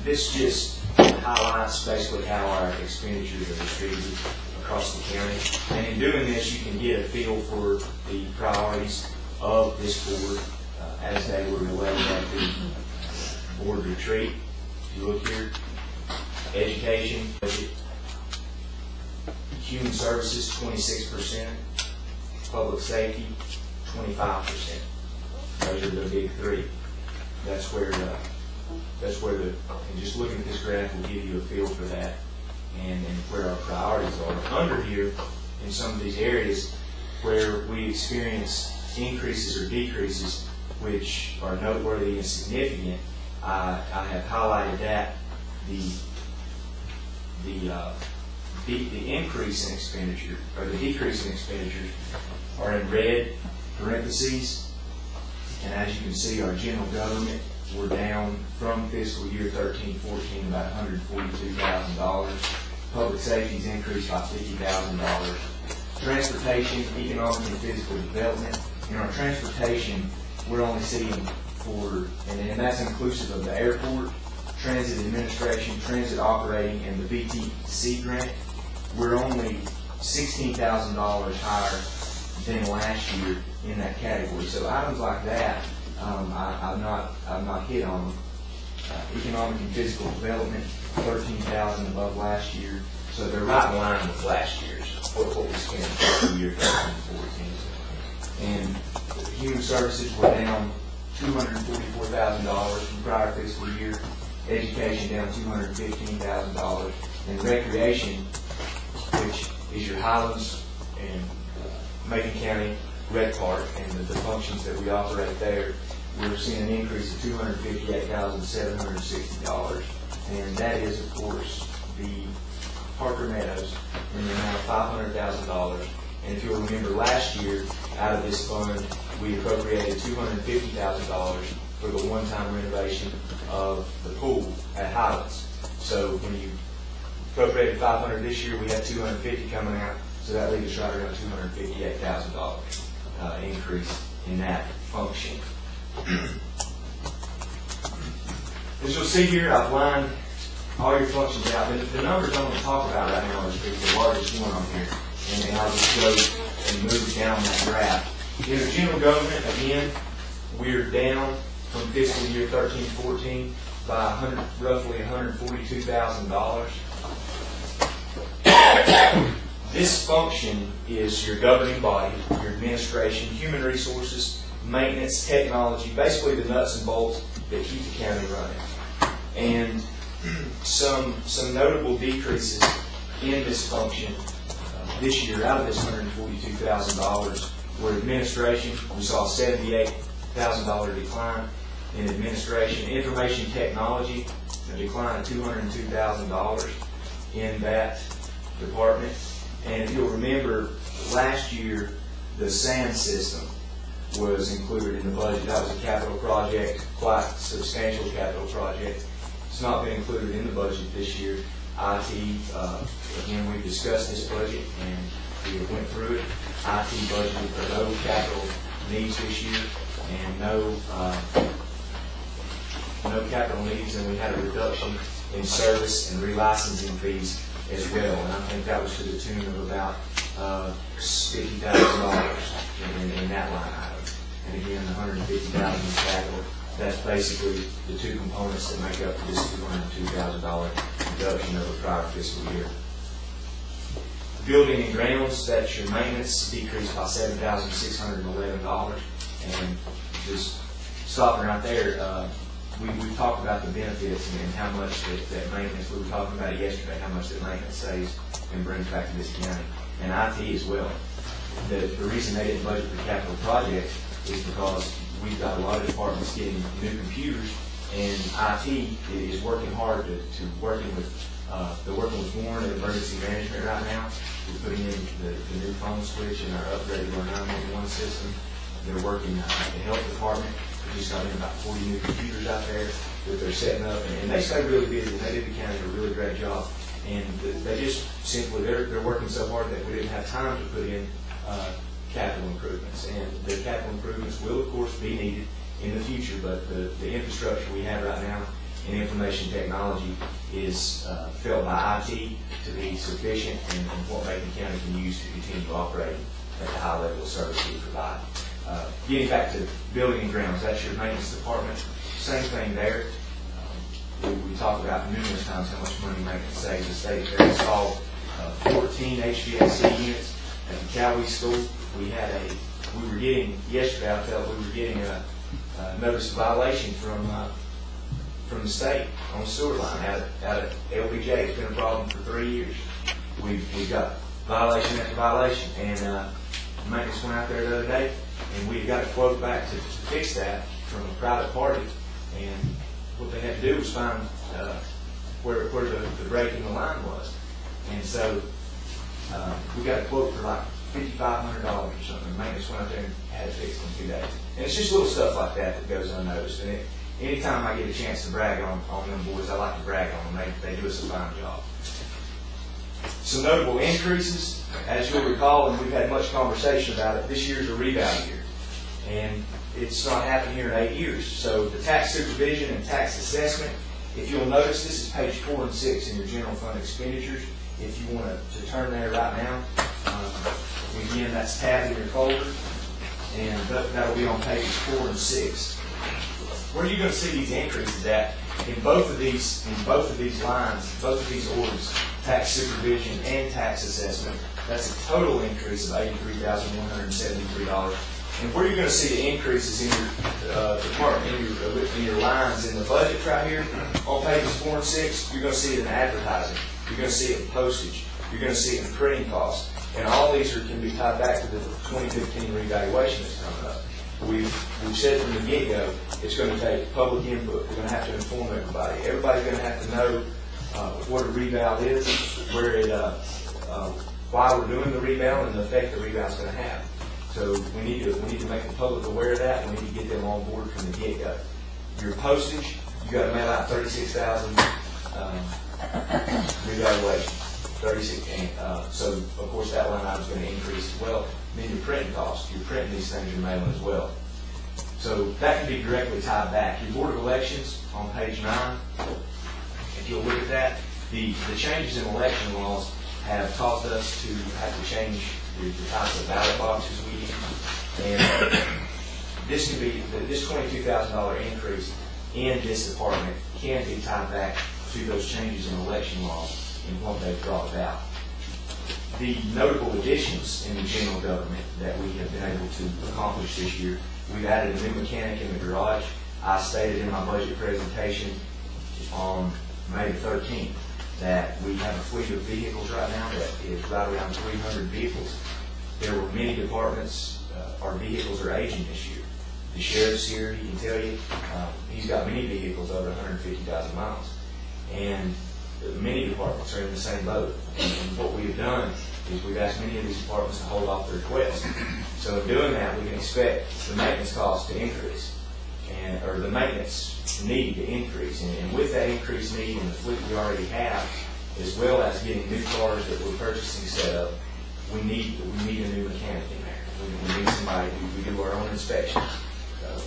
this just highlights basically how our expenditures are distributed across the county. And in doing this, you can get a feel for the priorities of this board as they were relayed at the board retreat. If you look here, education budget, human services 26%, public safety 25%. Those are the big three. That's where and just looking at this graph will give you a feel for that and where our priorities are. Under here, in some of these areas where we experience increases or decreases, which are noteworthy and significant, I have highlighted that the increase in expenditure or the decrease in expenditures are in red parentheses, and as you can see, our general government, we're down from fiscal year 13-14 about $142,000. Public safety's increased by $50,000. Transportation, economic and physical development. In our transportation, we're only seeing and that's inclusive of the airport, transit administration, transit operating, and the VTC grant. We're only $16,000 higher than last year in that category. So items like that, I've not hit on them. Economic and physical development, $13,000 above last year. So they're right in line with last year's, what we spent in fiscal year 13-14. And human services were down $244,000 from prior fiscal year. Education down $215,000. And recreation, which is your Highlands and Macon County Rec Park and the functions that we operate there, we're seeing an increase of $258,760. And that is, of course, the Parker Meadows in the amount of $500,000. And if you'll remember last year, out of this fund, we appropriated $250,000 for the one-time renovation of the pool at Highlands. So when you appropriated $500 this year, we had $250 coming out, so that leaves us right around $258,000 increase in that function. As you'll see here, I've lined all your functions out. The numbers I'm going to talk about right now is the largest one on here, and I'll just go and move down that graph. In the general government, again, we're down from fiscal year 13-14 by roughly $142,000. This function is your governing body, your administration, human resources, maintenance, technology, basically the nuts and bolts that keep the county running. And some notable decreases in this function this year out of this $142,000 were administration. We saw a $78,000 decline in administration. Information technology, a decline of $202,000 in that department. And if you'll remember, last year the SAN system was included in the budget. That was a capital project, quite substantial capital project. It's not been included in the budget this year. IT, again, we discussed this budget and we went through it. IT budgeted for no capital needs this year and no capital needs, and we had a reduction in service and relicensing fees as well. And I think that was to the tune of about $50,000 in that line item. And again, the $150,000 in capital, that's basically the two components that make up this $202,000 reduction over prior fiscal year. Building and grounds, that's your maintenance, decreased by $7,611. And just stopping right there, we've talked about the benefits and how much that maintenance, we were talking about it yesterday, how much that maintenance saves and brings back to this county. And IT as well. The reason they didn't budget for capital projects is because we've got a lot of departments getting new computers, and IT is working hard to working with they're working with Warren at emergency management right now. We're putting in the new phone switch and our upgraded our 911 system. They're working at the health department. We just got in about 40 new computers out there that they're setting up, and they stay really busy. They do the county a really great job, and they just simply they're working so hard that we didn't have time to put in capital improvements. And the capital improvements will, of course, be needed in the future, but the infrastructure we have right now in information technology is felt by IT to be sufficient and what Macon County can use to continue operating at the high level of service we provide. Getting back to building and grounds, that's your maintenance department. Same thing there. We talk about numerous times how much money Macon saves. The state there installed 14 HVAC units at the Cowee School. We were getting, yesterday I felt we were getting a notice of violation from the state on the sewer line out at LBJ. It's been a problem for 3 years. We've got violation after violation, and maintenance went out there the other day, and we got a quote back to fix that from a private party, and what they had to do was find where the break in the line was, and so we got a quote for like $5,500 or something. Maintenance went out there and had it fixed in 2 days. And it's just little stuff like that goes unnoticed. And anytime I get a chance to brag on them boys, I like to brag on them. They do us a fine job. Some notable increases, as you'll recall, and we've had much conversation about it, this year's a rebound year. And it's not happened here in 8 years. So the tax supervision and tax assessment, if you'll notice, this is page 4 and 6 in your general fund expenditures. If you want to turn there right now, again, that's tabbed in your folder, and that'll be on pages 4 and 6. Where are you going to see these increases at? In both of these lines, both of these orders, tax supervision and tax assessment, that's a total increase of $83,173. And where you're going to see the increases in your department, in your lines in the budget right here, on pages 4 and 6, you're going to see it in advertising. You're going to see it in postage. You're going to see it in printing costs. And all these can be tied back to the 2015 revaluation that's coming up. We've said from the get-go, it's going to take public input. We're going to have to inform everybody. Everybody's going to have to know what a reval is, why we're doing the reval, and the effect the reval is going to have. So we need to make the public aware of that. We need to get them on board from the get-go. Your postage, you got to mail out 36,000 revaluation. 36, so of course that line item is going to increase as well. And then your printing costs, you're printing these things, you're mailing as well. So that can be directly tied back. Your Board of Elections on page 9, if you'll look at that, the changes in election laws have caused us to have to change the types of ballot boxes we use. And this $22,000 increase in this department can be tied back to those changes in election laws and what they've brought about. The notable additions in the general government that we have been able to accomplish this year, we've added a new mechanic in the garage. I stated in my budget presentation on May the 13th that we have a fleet of vehicles right now that is right around 300 vehicles. There were many departments, our vehicles are aging this year. The sheriff's here, he can tell you, he's got many vehicles over 150,000 miles. And many departments are in the same boat. And what we've done is we've asked many of these departments to hold off their requests. So in doing that, we can expect the maintenance costs to increase, or the maintenance need to increase. And with that increased need and the fleet we already have, as well as getting new cars that we're purchasing set up, we need a new mechanic in there. We need somebody who do our own inspections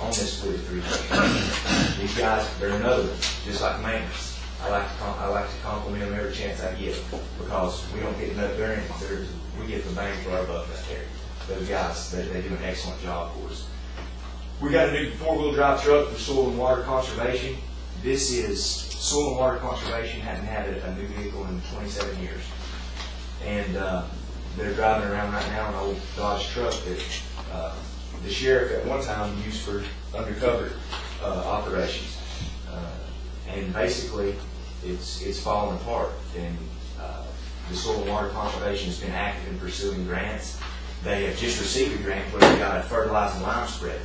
on this fleet of 300. These guys, they're another one, just like maintenance. I like to compliment them every chance I get because we don't get enough variance. We get the bang for our buck right there. Those guys, they do an excellent job for us. We got a new 4-wheel drive truck for soil and water conservation. This is soil and water conservation hadn't had a new vehicle in 27 years, and they're driving around right now an old Dodge truck that the sheriff at one time used for undercover operations. And basically, it's fallen apart. And the Soil and Water Conservation has been active in pursuing grants. They have just received a grant where they got a fertilizing lime spreader.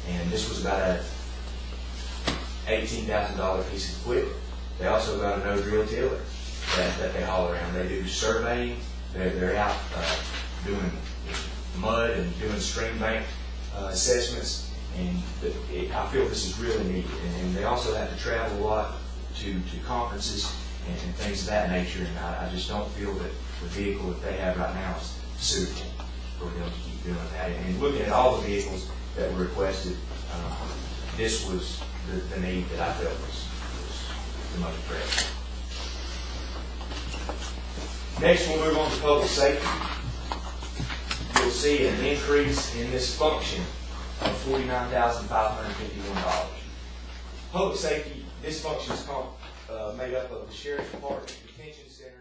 And this was about a $18,000 piece of equipment. They also got a no-drill tiller that they haul around. They do surveying. They're out doing mud and doing stream bank assessments. And I feel this is really needed. And they also have to travel a lot to conferences and things of that nature. And I just don't feel that the vehicle that they have right now is suitable for them to keep doing that. And looking at all the vehicles that were requested, this was the need that I felt was promote threats. Next, we'll move on to public safety. You'll see an increase in this function of $49,551. Public safety, this function is made up of the Sheriff's Department, Detention Center,